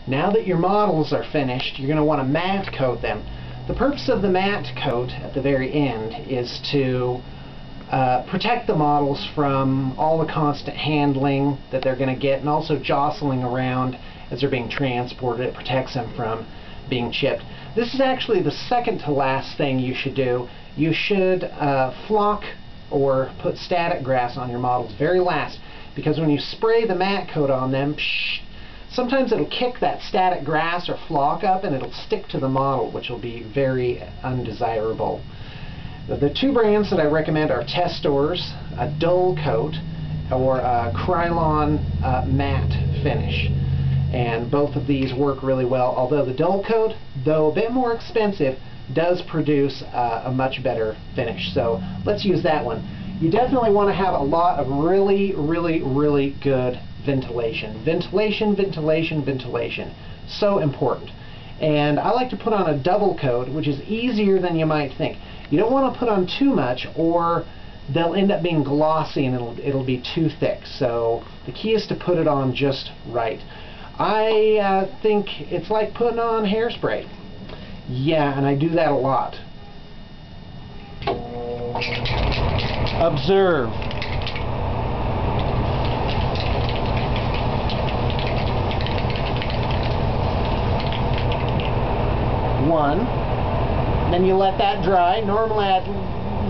Now that your models are finished, you're going to want to matte coat them. The purpose of the matte coat at the very end is to protect the models from all the constant handling that they're going to get, and also jostling around as they're being transported. It protects them from being chipped. This is actually the second to last thing you should do. You should flock or put static grass on your models very last, because when you spray the matte coat on them, sometimes it'll kick that static grass or flock up and it'll stick to the model, which will be very undesirable. The two brands that I recommend are Testors, a dull coat, or a Krylon matte finish. And both of these work really well, although the dull coat, though a bit more expensive, does produce a much better finish. So let's use that one. You definitely want to have a lot of really good ventilation. Ventilation, ventilation, ventilation. So important. And I like to put on a double coat, which is easier than you might think. You don't want to put on too much, or they'll end up being glossy and it'll be too thick. So the key is to put it on just right. I think it's like putting on hairspray. Yeah, and I do that a lot. Observe. One. Then you let that dry. Normally I'd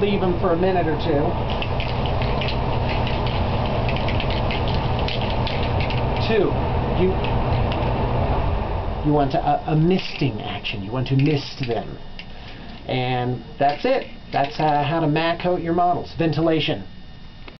leave them for a minute or two. Two. You want a misting action. You want to mist them. And that's it. That's how to matte coat your models. Ventilation.